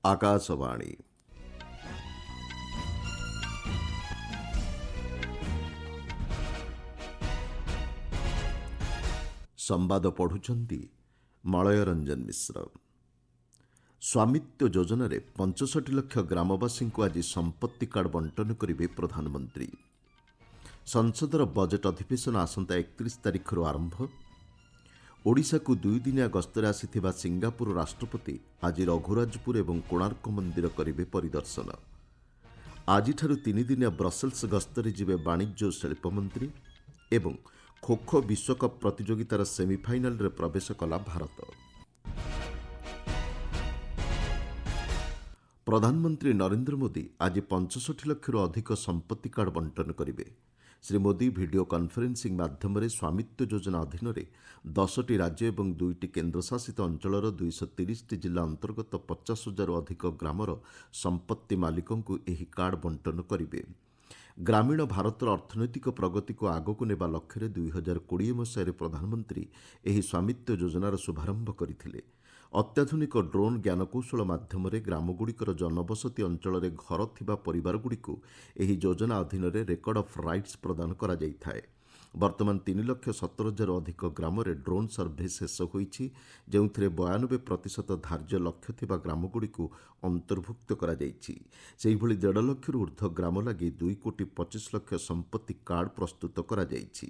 ଆକାଶବାଣୀ। ସମ୍ବାଦ ପଢ଼ୁଛନ୍ତି ମଳୟ ରଞ୍ଜନ ମିଶ୍ର। ସ୍ୱାମିତ୍ୱ ଯୋଜନାରେ 65 ଲକ୍ଷ ଗ୍ରାମବାସୀଙ୍କୁ ଆଜି ସମ୍ପତ୍ତି କାର୍ଡ ବଣ୍ଟନ କରିବେ ପ୍ରଧାନମନ୍ତ୍ରୀ। ସଂସଦର ବଜେଟ୍ ଅଧିବେଶନ ଆସନ୍ତା 31 ତାରିଖରୁ ଆରମ୍ଭ। ଓଡ଼ିଶାକୁ ଦୁଇଦିନିଆ ଗସ୍ତରେ ଆସିଥିବା ସିଙ୍ଗାପୁର ରାଷ୍ଟ୍ରପତି ଆଜି ରଘୁରାଜପୁର ଏବଂ କୋଣାର୍କ ମନ୍ଦିର କରିବେ ପରିଦର୍ଶନ। ଆଜିଠାରୁ ତିନିଦିନିଆ ବ୍ରସେଲ୍ସ ଗସ୍ତରେ ଯିବେ ବାଣିଜ୍ୟ ଓ ଶିଳ୍ପମନ୍ତ୍ରୀ ଏବଂ ଖୋଖୋ ବିଶ୍ୱକପ୍ ପ୍ରତିଯୋଗିତାର ସେମିଫାଇନାଲରେ ପ୍ରବେଶ କଲା ଭାରତ। ପ୍ରଧାନମନ୍ତ୍ରୀ ନରେନ୍ଦ୍ର ମୋଦି ଆଜି 65 ଲକ୍ଷରୁ ଅଧିକ ସମ୍ପତ୍ତି କାର୍ଡ ବଣ୍ଟନ କରିବେ। ଶ୍ରୀ ମୋଦି ଭିଡ଼ିଓ କନ୍ଫରେନ୍ସିଂ ମାଧ୍ୟମରେ ସ୍ୱାମିତ୍ୱ ଯୋଜନା ଅଧୀନରେ 10ଟି ରାଜ୍ୟ ଏବଂ 2ଟି କେନ୍ଦ୍ରଶାସିତ ଅଞ୍ଚଳର 230ଟି ଜିଲ୍ଲା ଅନ୍ତର୍ଗତ 50,000ରୁ ଅଧିକ ଗ୍ରାମର ସମ୍ପତ୍ତି ମାଲିକଙ୍କୁ ଏହି କାର୍ଡ ବଣ୍ଟନ କରିବେ। ଗ୍ରାମୀଣ ଭାରତର ଅର୍ଥନୈତିକ ପ୍ରଗତିକୁ ଆଗକୁ ନେବା ଲକ୍ଷ୍ୟରେ 2020 ମସିହାରେ ପ୍ରଧାନମନ୍ତ୍ରୀ ଏହି ସ୍ୱାମିତ୍ୱ ଯୋଜନାର ଶୁଭାରମ୍ଭ କରିଥିଲେ। ଅତ୍ୟାଧୁନିକ ଡ୍ରୋନ୍ ଜ୍ଞାନକୌଶଳ ମାଧ୍ୟମରେ ଗ୍ରାମଗୁଡ଼ିକର ଜନବସତି ଅଞ୍ଚଳରେ ଘର ଥିବା ପରିବାରଗୁଡ଼ିକୁ ଏହି ଯୋଜନା ଅଧୀନରେ ରେକର୍ଡ ଅଫ୍ ରାଇଟ୍ସ ପ୍ରଦାନ କରାଯାଇଥାଏ। ବର୍ତ୍ତମାନ 3,17,000ରୁ ଅଧିକ ଗ୍ରାମରେ ଡ୍ରୋନ୍ ସର୍ଭେ ଶେଷ ହୋଇଛି, ଯେଉଁଥିରେ 92% ଧାର୍ଯ୍ୟ ଲକ୍ଷ୍ୟ ଥିବା ଗ୍ରାମଗୁଡ଼ିକୁ ଅନ୍ତର୍ଭୁକ୍ତ କରାଯାଇଛି। ସେହିଭଳି 1.5 ଲକ୍ଷରୁ ଉର୍ଦ୍ଧ୍ୱ ଗ୍ରାମ ଲାଗି 2,25,00,000 ସମ୍ପତ୍ତି କାର୍ଡ ପ୍ରସ୍ତୁତ କରାଯାଇଛି।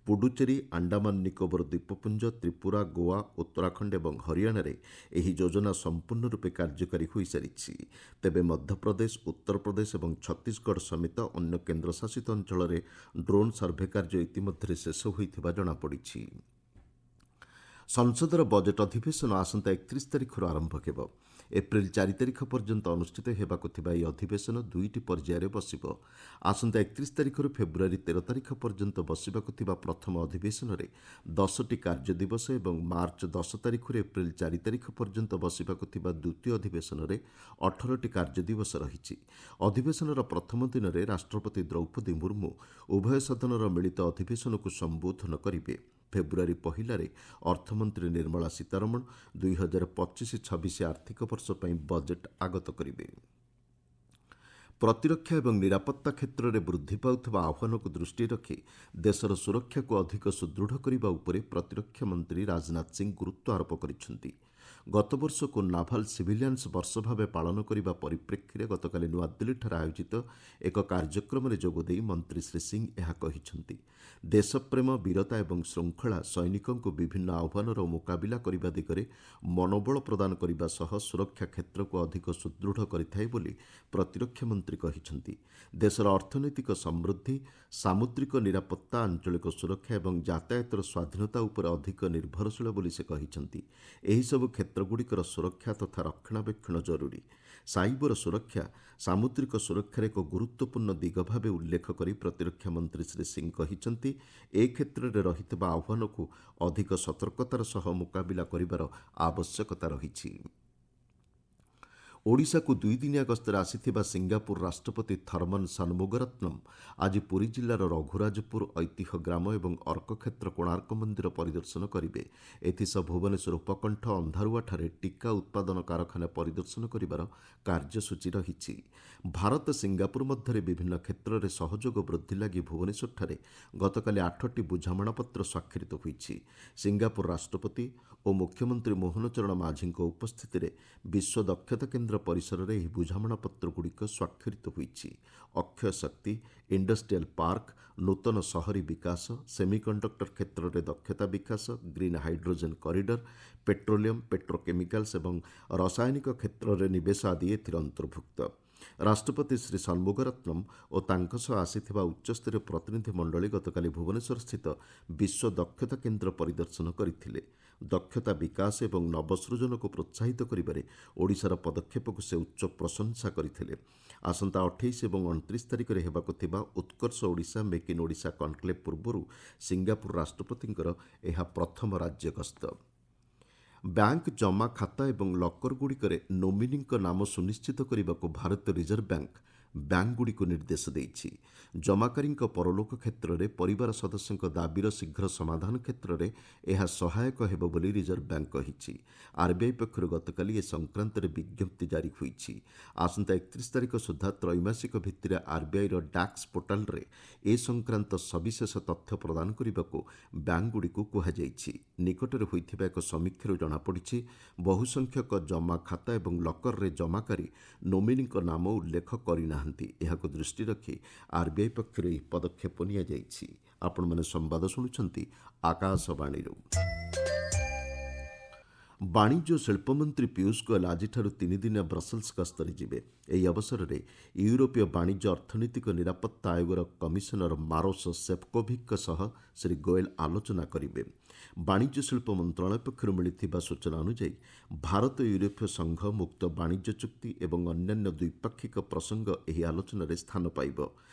ପୁଡୁଚେରୀ, ଆଣ୍ଡାମାନ ନିକୋବର ଦ୍ୱୀପପୁଞ୍ଜ, ତ୍ରିପୁରା, ଗୋଆ, ଉତ୍ତରାଖଣ୍ଡ ଏବଂ ହରିୟାଣାରେ ଏହି ଯୋଜନା ସମ୍ପୂର୍ଣ୍ଣ ରୂପେ କାର୍ଯ୍ୟକାରୀ ହୋଇସାରିଛି। ତେବେ ମଧ୍ୟପ୍ରଦେଶ, ଉତ୍ତରପ୍ରଦେଶ ଏବଂ ଛତିଶଗଡ଼ ସମେତ ଅନ୍ୟ କେନ୍ଦ୍ରଶାସିତ ଅଞ୍ଚଳରେ ଡ୍ରୋନ୍ ସର୍ଭେ କାର୍ଯ୍ୟ ଇତିମଧ୍ୟରେ ଶେଷ ହୋଇଥିବା ଜଣାପଡ଼ିଛି। ସଂସଦର ବଜେଟ୍ ଅଧିବେଶନ ଆସନ୍ତା 31 ତାରିଖରୁ ଆରମ୍ଭ ହେବ। ଏପ୍ରିଲ 4 ତାରିଖ ପର୍ଯ୍ୟନ୍ତ ଅନୁଷ୍ଠିତ ହେବାକୁ ଥିବା ଏହି ଅଧିବେଶନ 2ଟି ପର୍ଯ୍ୟାୟରେ ବସିବ। ଆସନ୍ତା 31 ତାରିଖରୁ ଫେବୃଆରୀ 13 ତାରିଖ ପର୍ଯ୍ୟନ୍ତ ବସିବାକୁ ଥିବା ପ୍ରଥମ ଅଧିବେଶନରେ 10ଟି କାର୍ଯ୍ୟ ଦିବସ ଏବଂ ମାର୍ଚ୍ଚ 10 ତାରିଖରୁ ଏପ୍ରିଲ 4 ତାରିଖ ପର୍ଯ୍ୟନ୍ତ ବସିବାକୁ ଥିବା ଦ୍ୱିତୀୟ ଅଧିବେଶନରେ 18ଟି କାର୍ଯ୍ୟ ଦିବସ ରହିଛି। ଅଧିବେଶନର ପ୍ରଥମ ଦିନରେ ରାଷ୍ଟ୍ରପତି ଦ୍ରୌପଦୀ ମୁର୍ମୁ ଉଭୟ ସଦନର ମିଳିତ ଅଧିବେଶନକୁ ସମ୍ବୋଧନ କରିବେ। ଫେବୃଆରୀ 1ରେ ଅର୍ଥମନ୍ତ୍ରୀ ନିର୍ମଳା ସୀତାରମଣ 2025-26 ଆର୍ଥିକ ବର୍ଷ ପାଇଁ ବଜେଟ୍ ଆଗତ କରିବେ। ପ୍ରତିରକ୍ଷା ଏବଂ ନିରାପତ୍ତା କ୍ଷେତ୍ରରେ ବୃଦ୍ଧି ପାଉଥିବା ଆହ୍ୱାନକୁ ଦୃଷ୍ଟିରେ ରଖି ଦେଶର ସୁରକ୍ଷାକୁ ଅଧିକ ସୁଦୃଢ଼ କରିବା ଉପରେ ପ୍ରତିରକ୍ଷା ମନ୍ତ୍ରୀ ରାଜନାଥ ସିଂ ଗୁରୁତ୍ୱ ଆରୋପ କରିଛନ୍ତି। ଗତବର୍ଷକୁ ନାଭାଲ ସିଭିଲିଆନ୍ସ ବର୍ଷ ଭାବେ ପାଳନ କରିବା ପରିପ୍ରେକ୍ଷୀରେ ଗତକାଲି ନୂଆଦିଲ୍ଲୀଠାରେ ଆୟୋଜିତ ଏକ କାର୍ଯ୍ୟକ୍ରମରେ ଯୋଗଦେଇ ମନ୍ତ୍ରୀ ଶ୍ରୀ ସିଂ ଏହା କହିଛନ୍ତି। ଦେଶପ୍ରେମ, ବୀରତା ଏବଂ ଶୃଙ୍ଖଳା ସୈନିକଙ୍କୁ ବିଭିନ୍ନ ଆହ୍ୱାନର ମୁକାବିଲା କରିବା ଦିଗରେ ମନୋବଳ ପ୍ରଦାନ କରିବା ସହ ସୁରକ୍ଷା କ୍ଷେତ୍ରକୁ ଅଧିକ ସୁଦୃଢ଼ କରିଥାଏ ବୋଲି ପ୍ରତିରକ୍ଷା ମନ୍ତ୍ରୀ କହିଛନ୍ତି। ଦେଶର ଅର୍ଥନୈତିକ ସମୃଦ୍ଧି, ସାମୁଦ୍ରିକ ନିରାପତ୍ତା, ଆଞ୍ଚଳିକ ସୁରକ୍ଷା ଏବଂ ଯାତାୟାତର ସ୍ୱାଧୀନତା ଉପରେ ଅଧିକ ନିର୍ଭରଶୀଳ ବୋଲି ସେ କହିଛନ୍ତି। ଏହିସବୁ କ୍ଷେତ୍ରଗୁଡ଼ିକର ସୁରକ୍ଷା ତଥା ରକ୍ଷଣାବେକ୍ଷଣ ଜରୁରୀ। ସାଇବର ସୁରକ୍ଷା ସାମୁଦ୍ରିକ ସୁରକ୍ଷାର ଏକ ଗୁରୁତ୍ୱପୂର୍ଣ୍ଣ ଦିଗ ଭାବେ ଉଲ୍ଲେଖ କରି ପ୍ରତିରକ୍ଷା ମନ୍ତ୍ରୀ ଶ୍ରୀ ସିଂ କହିଛନ୍ତି, ଏ କ୍ଷେତ୍ରରେ ରହିଥିବା ଆହ୍ୱାନକୁ ଅଧିକ ସତର୍କତାର ସହ ମୁକାବିଲା କରିବାର ଆବଶ୍ୟକତା ରହିଛି। ଓଡ଼ିଶାକୁ ଦୁଇଦିନିଆ ଗସ୍ତରେ ଆସିଥିବା ସିଙ୍ଗାପୁର ରାଷ୍ଟ୍ରପତି ଥର୍ମନ ଷଣ୍ମୁଗରତ୍ନମ୍ ଆଜି ପୁରୀ ଜିଲ୍ଲାର ରଘୁରାଜପୁର ଐତିହ୍ୟ ଗ୍ରାମ ଏବଂ ଅର୍କକ୍ଷେତ୍ର କୋଣାର୍କ ମନ୍ଦିର ପରିଦର୍ଶନ କରିବେ। ଏଥିସହ ଭୁବନେଶ୍ୱର ଉପକଣ୍ଠ ଅନ୍ଧାରୁଆଠାରେ ଟିକା ଉତ୍ପାଦନ କାରଖାନା ପରିଦର୍ଶନ କରିବାର କାର୍ଯ୍ୟସୂଚୀ ରହିଛି। ଭାରତ ସିଙ୍ଗାପୁର ମଧ୍ୟରେ ବିଭିନ୍ନ କ୍ଷେତ୍ରରେ ସହଯୋଗ ବୃଦ୍ଧି ଲାଗି ଭୁବନେଶ୍ୱରଠାରେ ଗତକାଲି 8ଟି ବୁଝାମଣାପତ୍ର ସ୍ୱାକ୍ଷରିତ ହୋଇଛି। ସିଙ୍ଗାପୁର ରାଷ୍ଟ୍ରପତି ଓ ମୁଖ୍ୟମନ୍ତ୍ରୀ ମୋହନ ଚରଣ ମାଝୀଙ୍କ ଉପସ୍ଥିତିରେ ବିଶ୍ୱ ଦକ୍ଷତା କେନ୍ଦ୍ର ପରିସରରେ ଏହି ବୁଝାମଣାପତ୍ରଗୁଡ଼ିକ ସ୍ୱାକ୍ଷରିତ ହୋଇଛି। ଅକ୍ଷୟ ଶକ୍ତି, ଇଣ୍ଡଷ୍ଟ୍ରିଆଲ ପାର୍କ, ନୂତନ ସହରୀ ବିକାଶ, ସେମିକଣ୍ଡକ୍ଟର କ୍ଷେତ୍ରରେ ଦକ୍ଷତା ବିକାଶ, green hydrogen corridor, petroleum, petrochemicals ଏବଂ ରାସାୟନିକ କ୍ଷେତ୍ରରେ ନିବେଶ ଆଦି ଏଥିରେ ଅନ୍ତର୍ଭୁକ୍ତ। ରାଷ୍ଟ୍ରପତି ଶ୍ରୀ ଷଣ୍ମୁଗରତ୍ନମ୍ ଓ ତାଙ୍କ ସହ ଆସିଥିବା ଉଚ୍ଚସ୍ତରୀୟ ପ୍ରତିନିଧି ମଣ୍ଡଳୀ ଗତକାଲି ଭୁବନେଶ୍ୱରସ୍ଥିତ ବିଶ୍ୱ ଦକ୍ଷତା କେନ୍ଦ୍ର ପରିଦର୍ଶନ କରିଥିଲେ। ଦକ୍ଷତା ବିକାଶ ଏବଂ ନବସୃଜନକୁ ପ୍ରୋତ୍ସାହିତ କରିବାରେ ଓଡ଼ିଶାର ପଦକ୍ଷେପକୁ ସେ ଉଚ୍ଚ ପ୍ରଶଂସା କରିଥିଲେ। ଆସନ୍ତା 28 ଏବଂ 29 ତାରିଖରେ ହେବାକୁ ଥିବା Utkarsh Odisha make in Odisha conclave ପୂର୍ବରୁ ସିଙ୍ଗାପୁର ରାଷ୍ଟ୍ରପତିଙ୍କର ଏହା ପ୍ରଥମ ରାଜ୍ୟ ଗସ୍ତ। ବ୍ୟାଙ୍କ ଜମା ଖାତା ଏବଂ ଲକରଗୁଡ଼ିକରେ ନୋମିନିଙ୍କ ନାମ ସୁନିଶ୍ଚିତ କରିବାକୁ ଭାରତୀୟ ରିଜର୍ଭ ବ୍ୟାଙ୍କ ବ୍ୟାଙ୍କଗୁଡ଼ିକୁ ନିର୍ଦ୍ଦେଶ ଦେଇଛି। ଜମାକାରୀଙ୍କ ପରଲୋକ କ୍ଷେତ୍ରରେ ପରିବାର ସଦସ୍ୟଙ୍କ ଦାବିର ଶୀଘ୍ର ସମାଧାନ କ୍ଷେତ୍ରରେ ଏହା ସହାୟକ ହେବ ବୋଲି ରିଜର୍ଭ ବ୍ୟାଙ୍କ କହିଛି। ଆର୍ବିଆଇ ପକ୍ଷରୁ ଗତକାଲି ଏ ସଂକ୍ରାନ୍ତରେ ବିଜ୍ଞପ୍ତି ଜାରି ହୋଇଛି। ଆସନ୍ତା 31 ତାରିଖ ସୁଦ୍ଧା ତ୍ରୈମାସିକ ଭିତ୍ତିରେ ଆର୍ବିଆଇର ଡାକ୍ସ ପୋର୍ଟାଲରେ ଏ ସଂକ୍ରାନ୍ତ ସବିଶେଷ ତଥ୍ୟ ପ୍ରଦାନ କରିବାକୁ ବ୍ୟାଙ୍କଗୁଡ଼ିକୁ କୁହାଯାଇଛି। ନିକଟରେ ହୋଇଥିବା ଏକ ସମୀକ୍ଷାରୁ ଜଣାପଡ଼ିଛି, ବହୁ ସଂଖ୍ୟକ ଜମା ଖାତା ଏବଂ ଲକରରେ ଜମାକାରୀ ନୋମିନିଙ୍କ ନାମ ଉଲ୍ଲେଖ କରିନାହାନ୍ତି। ଏହାକୁ ଦୃଷ୍ଟିରେ ରଖି ଆର୍ବିଆଇ ପକ୍ଷରୁ ଏହି ପଦକ୍ଷେପ ନିଆଯାଇଛି। ଆପଣମାନେ ସମ୍ବାଦ ଶୁଣୁଛନ୍ତି ଆକାଶବାଣୀରୁ। ବାଣିଜ୍ୟ ଓ ଶିଳ୍ପମନ୍ତ୍ରୀ ପୀୟୂଷ ଗୋୟଲ ଆଜିଠାରୁ 3 ଦିନିଆ ବ୍ରସେଲ୍ସ ଗସ୍ତରେ ଯିବେ। ଏହି ଅବସରରେ ୟୁରୋପୀୟ ବାଣିଜ୍ୟ ଅର୍ଥନୈତିକ ନିରାପତ୍ତା ଆୟୋଗର କମିଶନର ମାରୋସ ସେଫ୍କୋଭିକ୍ଙ୍କ ସହ ଶ୍ରୀ ଗୋୟଲ ଆଲୋଚନା କରିବେ। ବାଣିଜ୍ୟ ଶିଳ୍ପ ମନ୍ତ୍ରଣାଳୟ ପକ୍ଷରୁ ମିଳିଥିବା ସୂଚନା ଅନୁଯାୟୀ ଭାରତ ଓ ୟୁରୋପୀୟ ସଂଘ ମୁକ୍ତ ବାଣିଜ୍ୟ ଚୁକ୍ତି ଏବଂ ଅନ୍ୟାନ୍ୟ ଦ୍ୱିପାକ୍ଷିକ ପ୍ରସଙ୍ଗ ଏହି ଆଲୋଚନାରେ ସ୍ଥାନ ପାଇବ।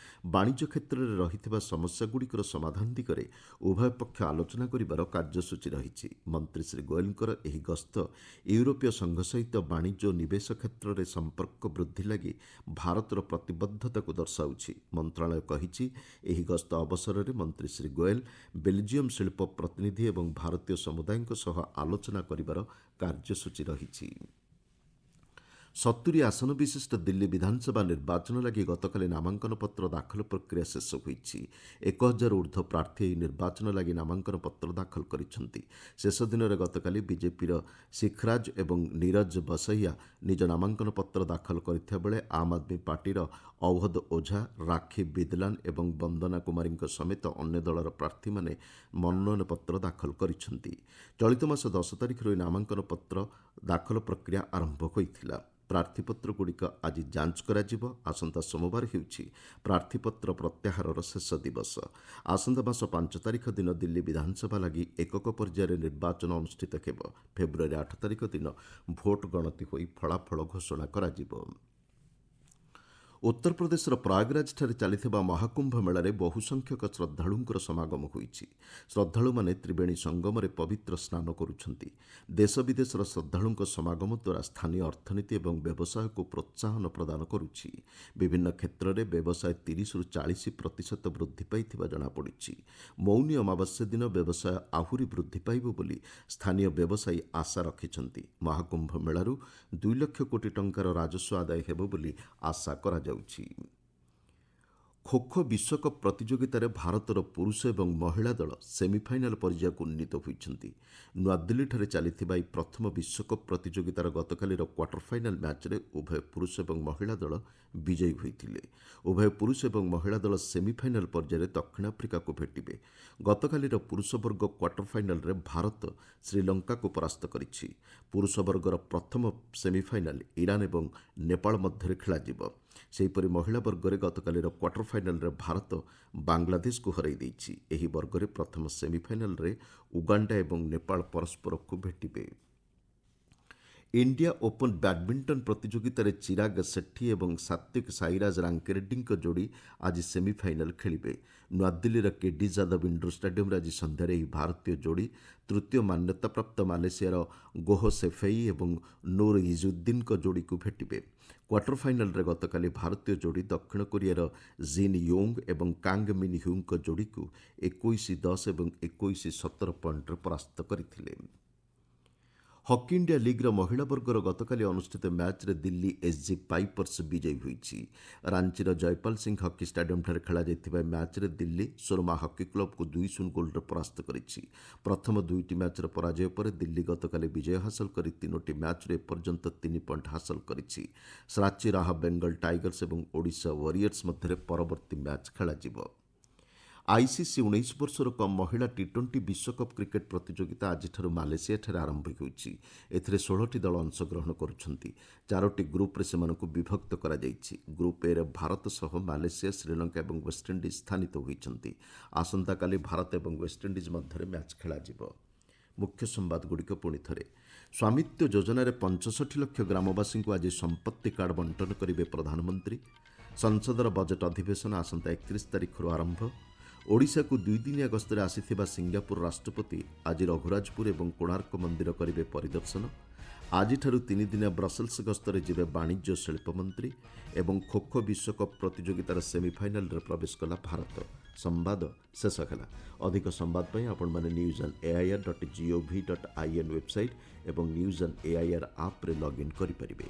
ବାଣିଜ୍ୟ କ୍ଷେତ୍ରରେ ରହିଥିବା ସମସ୍ୟାଗୁଡ଼ିକର ସମାଧାନ ଦିଗରେ ଉଭୟ ପକ୍ଷ ଆଲୋଚନା କରିବାର କାର୍ଯ୍ୟସୂଚୀ ରହିଛି। ମନ୍ତ୍ରୀ ଶ୍ରୀ ଗୋୟଲଙ୍କର ଏହି ଗସ୍ତ ୟୁରୋପୀୟ ସଂଘ ସହିତ ବାଣିଜ୍ୟ ଓ ନିବେଶ କ୍ଷେତ୍ରରେ ସମ୍ପର୍କ ବୃଦ୍ଧି ଲାଗି ଭାରତର ପ୍ରତିବଦ୍ଧତାକୁ ଦର୍ଶାଉଛି। ମନ୍ତ୍ରଣାଳୟ କହିଛି, ଏହି ଗସ୍ତ ଅବସରରେ ମନ୍ତ୍ରୀ ଶ୍ରୀ ଗୋୟଲ ବେଲଜିୟମ ଶିଳ୍ପ ପ୍ରତିନିଧି ଏବଂ ଭାରତୀୟ ସମୁଦାୟଙ୍କ ସହ ଆଲୋଚନା କରିବାର କାର୍ଯ୍ୟସୂଚୀ ରହିଛି। 70 ଆସନ ବିଶିଷ୍ଟ ଦିଲ୍ଲୀ ବିଧାନସଭା ନିର୍ବାଚନ ଲାଗି ଗତକାଲି ନାମାଙ୍କନପତ୍ର ଦାଖଲ ପ୍ରକ୍ରିୟା ଶେଷ ହୋଇଛି। 1000 ଊର୍ଦ୍ଧ୍ୱ ପ୍ରାର୍ଥୀ ଏହି ନିର୍ବାଚନ ଲାଗି ନାମାଙ୍କନପତ୍ର ଦାଖଲ କରିଛନ୍ତି। ଶେଷ ଦିନରେ ଗତକାଲି ବିଜେପିର ଶିଖରାଜ ଏବଂ ନିରଜ ବସଇୟା ନିଜ ନାମାଙ୍କନପତ୍ର ଦାଖଲ କରିଥିବା ବେଳେ ଆମ୍ ଆଦମୀ ପାର୍ଟିର ଅୱଧ ଓଝା, ରାକ୍ଷୀ ବିଦଲାନ ଏବଂ ବନ୍ଦନା କୁମାରୀଙ୍କ ସମେତ ଅନ୍ୟ ଦଳର ପ୍ରାର୍ଥୀମାନେ ମନୋନୟନପତ୍ର ଦାଖଲ କରିଛନ୍ତି। ଚଳିତ ମାସ 10 ତାରିଖରୁ ଏହି ନାମାଙ୍କନପତ୍ର ଦାଖଲ ପ୍ରକ୍ରିୟା ଆରମ୍ଭ ହୋଇଥିଲା। ପ୍ରାର୍ଥୀପତ୍ରଗୁଡ଼ିକ ଆଜି ଯାଞ୍ଚ କରାଯିବ। ଆସନ୍ତା ସୋମବାର ହେଉଛି ପ୍ରାର୍ଥୀପତ୍ର ପ୍ରତ୍ୟାହାରର ଶେଷ ଦିବସ। ଆସନ୍ତା ମାସ 5 ତାରିଖ ଦିନ ଦିଲ୍ଲୀ ବିଧାନସଭା ଲାଗି ଏକକ ପର୍ଯ୍ୟାୟରେ ନିର୍ବାଚନ ଅନୁଷ୍ଠିତ ହେବ। ଫେବୃଆରୀ 8 ତାରିଖ ଦିନ ଭୋଟ ଗଣତି ହୋଇ ଫଳାଫଳ ଘୋଷଣା କରାଯିବ। ଉତ୍ତରପ୍ରଦେଶର ପ୍ରୟାଗରାଜଠାରେ ଚାଲିଥିବା ମହାକୁମ୍ଭ ମେଳାରେ ବହୁ ସଂଖ୍ୟକ ଶ୍ରଦ୍ଧାଳୁଙ୍କର ସମାଗମ ହୋଇଛି। ଶ୍ରଦ୍ଧାଳୁମାନେ ତ୍ରିବେଣୀ ସଙ୍ଗମରେ ପବିତ୍ର ସ୍ନାନ କରୁଛନ୍ତି। ଦେଶ ବିଦେଶର ଶ୍ରଦ୍ଧାଳୁଙ୍କ ସମାଗମ ଦ୍ୱାରା ସ୍ଥାନୀୟ ଅର୍ଥନୀତି ଏବଂ ବ୍ୟବସାୟକୁ ପ୍ରୋତ୍ସାହନ ପ୍ରଦାନ କରୁଛି। ବିଭିନ୍ନ କ୍ଷେତ୍ରରେ ବ୍ୟବସାୟ 30ରୁ 40% ବୃଦ୍ଧି ପାଇଥିବା ଜଣାପଡ଼ିଛି। ମୌନି ଅମାବାସ୍ୟା ଦିନ ବ୍ୟବସାୟ ଆହୁରି ବୃଦ୍ଧି ପାଇବ ବୋଲି ସ୍ଥାନୀୟ ବ୍ୟବସାୟୀ ଆଶା ରଖିଛନ୍ତି। ମହାକୁମ୍ଭ ମେଳାରୁ 2 ଲକ୍ଷ କୋଟି ଟଙ୍କାର ରାଜସ୍ୱ ଆଦାୟ ହେବ ବୋଲି ଆଶା କରାଯାଉଛି। ଖୋଖୋ ବିଶ୍ୱକପ୍ ପ୍ରତିଯୋଗିତାରେ ଭାରତର ପୁରୁଷ ଏବଂ ମହିଳା ଦଳ ସେମିଫାଇନାଲ୍ ପର୍ଯ୍ୟାୟକୁ ଉନ୍ନୀତ ହୋଇଛନ୍ତି। ନୂଆଦିଲ୍ଲୀଠାରେ ଚାଲିଥିବା ଏହି ପ୍ରଥମ ବିଶ୍ୱକପ୍ ପ୍ରତିଯୋଗିତାର ଗତକାଲିର କ୍ୱାର୍ଟର ଫାଇନାଲ୍ ମ୍ୟାଚ୍ରେ ଉଭୟ ପୁରୁଷ ଏବଂ ମହିଳା ଦଳ ବିଜୟୀ ହୋଇଥିଲେ। ଉଭୟ ପୁରୁଷ ଏବଂ ମହିଳା ଦଳ ସେମିଫାଇନାଲ୍ ପର୍ଯ୍ୟାୟରେ ଦକ୍ଷିଣ ଆଫ୍ରିକାକୁ ଭେଟିବେ। ଗତକାଲିର ପୁରୁଷ ବର୍ଗ କ୍ୱାର୍ଟର ଫାଇନାଲ୍ରେ ଭାରତ ଶ୍ରୀଲଙ୍କାକୁ ପରାସ୍ତ କରିଛି। ପୁରୁଷ ବର୍ଗର ପ୍ରଥମ ସେମିଫାଇନାଲ୍ ଇରାନ ଏବଂ ନେପାଳ ମଧ୍ୟରେ ଖେଳାଯିବ। ସେହିପରି ମହିଳା ବର୍ଗରେ ଗତକାଲିର କ୍ୱାର୍ଟର ଫାଇନାଲ୍ରେ ଭାରତ ବାଂଲାଦେଶକୁ ହରାଇ ଦେଇଛି। ଏହି ବର୍ଗରେ ପ୍ରଥମ ସେମିଫାଇନାଲ୍ରେ ଉଗାଣ୍ଡା ଏବଂ ନେପାଳ ପରସ୍ପରକୁ ଭେଟିବେ। ଇଣ୍ଡିଆ ଓପନ୍ ବ୍ୟାଡ୍ମିଣ୍ଟନ ପ୍ରତିଯୋଗିତାରେ ଚିରାଗ ସେଟ୍ଟି ଏବଂ ସାତ୍ୱିକ ସାଇରାଜ ରାଙ୍କିରେଡ୍ଡୀଙ୍କ ଯୋଡ଼ି ଆଜି ସେମିଫାଇନାଲ୍ ଖେଳିବେ। ନୂଆଦିଲ୍ଲୀର କେଡି ଯାଦବ ଇଣ୍ଡୋର ଷ୍ଟାଡିୟମ୍ରେ ଆଜି ସନ୍ଧ୍ୟାରେ ଏହି ଭାରତୀୟ ଯୋଡ଼ି ତୃତୀୟ ମାନ୍ୟତାପ୍ରାପ୍ତ ମାଲେସିଆର ଗୋହ ସେଫେଇ ଏବଂ ନୁର୍ ଇଜୁଦ୍ଦିନ୍ଙ୍କ ଯୋଡ଼ିକୁ ଭେଟିବେ। କ୍ୱାର୍ଟର ଫାଇନାଲ୍ରେ ଗତକାଲି ଭାରତୀୟ ଯୋଡ଼ି ଦକ୍ଷିଣ କୋରିଆର ଜିନ୍ ୟୋଙ୍ଗ ଏବଂ କାଙ୍ଗ ମିନ୍ ହ୍ୟୁଙ୍କ ଯୋଡ଼ିକୁ 21-10 ଏବଂ 21-17 ପଏଣ୍ଟରେ ପରାସ୍ତ କରିଥିଲେ। ହକି ଇଣ୍ଡିଆ ଲିଗ୍ର ମହିଳା ବର୍ଗର ଗତକାଲି ଅନୁଷ୍ଠିତ ମ୍ୟାଚ୍ରେ ଦିଲ୍ଲୀ ଏସ୍ଜି ପାଇପର୍ସ ବିଜୟୀ ହୋଇଛି। ରାଞ୍ଚିର ଜୟପାଲ ସିଂ ହକି ଷ୍ଟାଡିୟମ୍ଠାରେ ଖେଳାଯାଇଥିବା ଏହି ମ୍ୟାଚ୍ରେ ଦିଲ୍ଲୀ ସୁରମା ହକି କ୍ଲବ୍କୁ 2-0 ଗୋଲ୍ରେ ପରାସ୍ତ କରିଛି। ପ୍ରଥମ 2ଟି ମ୍ୟାଚ୍ର ପରାଜୟ ପରେ ଦିଲ୍ଲୀ ଗତକାଲି ବିଜୟ ହାସଲ କରି 3ଟି ମ୍ୟାଚ୍ରୁ ଏପର୍ଯ୍ୟନ୍ତ 3 ପଏଣ୍ଟ ହାସଲ କରିଛି। ସାଚି ରାହ ବେଙ୍ଗଲ ଟାଇଗର୍ସ ଏବଂ ଓଡ଼ିଶା ୱାରିୟର୍ସ ମଧ୍ୟରେ ପରବର୍ତ୍ତୀ ମ୍ୟାଚ୍ ଖେଳାଯିବ। ଆଇସିସି 19 ବର୍ଷରୁ କମ୍ ମହିଳା ଟି-20 ବିଶ୍ୱକପ୍ କ୍ରିକେଟ୍ ପ୍ରତିଯୋଗିତା ଆଜିଠାରୁ ମାଲେସିଆଠାରେ ଆରମ୍ଭ ହେଉଛି। ଏଥିରେ 16ଟି ଦଳ ଅଂଶଗ୍ରହଣ କରୁଛନ୍ତି। 4ଟି ଗ୍ରୁପ୍ରେ ସେମାନଙ୍କୁ ବିଭକ୍ତ କରାଯାଇଛି। ଗ୍ରୁପ୍ ଏରେ ଭାରତ ସହ ମାଲେସିଆ, ଶ୍ରୀଲଙ୍କା ଏବଂ ୱେଷ୍ଟଇଣ୍ଡିଜ୍ ସ୍ଥାନିତ ହୋଇଛନ୍ତି। ଆସନ୍ତାକାଲି ଭାରତ ଏବଂ ୱେଷ୍ଟଇଣ୍ଡିଜ୍ ମଧ୍ୟରେ ମ୍ୟାଚ୍ ଖେଳାଯିବ। ମୁଖ୍ୟ ସମ୍ବାଦଗୁଡ଼ିକ ପୁଣି ଥରେ। ସ୍ୱାମିତ୍ୱ ଯୋଜନାରେ 65 ଲକ୍ଷ ଗ୍ରାମବାସୀଙ୍କୁ ଆଜି ସମ୍ପତ୍ତି କାର୍ଡ ବଣ୍ଟନ କରିବେ ପ୍ରଧାନମନ୍ତ୍ରୀ। ସଂସଦର ବଜେଟ୍ ଅଧିବେଶନ ଆସନ୍ତା 31 ତାରିଖରୁ ଆରମ୍ଭ। ଓଡ଼ିଶାକୁ 2 ଦିନିଆ ଗସ୍ତରେ ଆସିଥିବା ସିଙ୍ଗାପୁର ରାଷ୍ଟ୍ରପତି ଆଜି ରଘୁରାଜପୁର ଏବଂ କୋଣାର୍କ ମନ୍ଦିର କରିବେ ପରିଦର୍ଶନ। ଆଜିଠାରୁ ତିନିଦିନିଆ ବ୍ରସେଲ୍ସ ଗସ୍ତରେ ଯିବେ ବାଣିଜ୍ୟ ଓ ଶିଳ୍ପମନ୍ତ୍ରୀ ଏବଂ ଖୋଖୋ ବିଶ୍ୱକପ୍ ପ୍ରତିଯୋଗିତାର ସେମିଫାଇନାଲ୍ରେ ପ୍ରବେଶ କଲା ଭାରତ। ସମ୍ବାଦ ଶେଷ ହେଲା। ଅଧିକ ସମ୍ବାଦ ପାଇଁ ଆପଣମାନେ newsair.gov.in ୱେବସାଇଟ୍ ଏବଂ ନ୍ୟୁଜ୍ ଅନ୍ ଏଆଇଆର୍ ଆପ୍ରେ ଲଗ୍ଇନ୍ କରିପାରିବେ।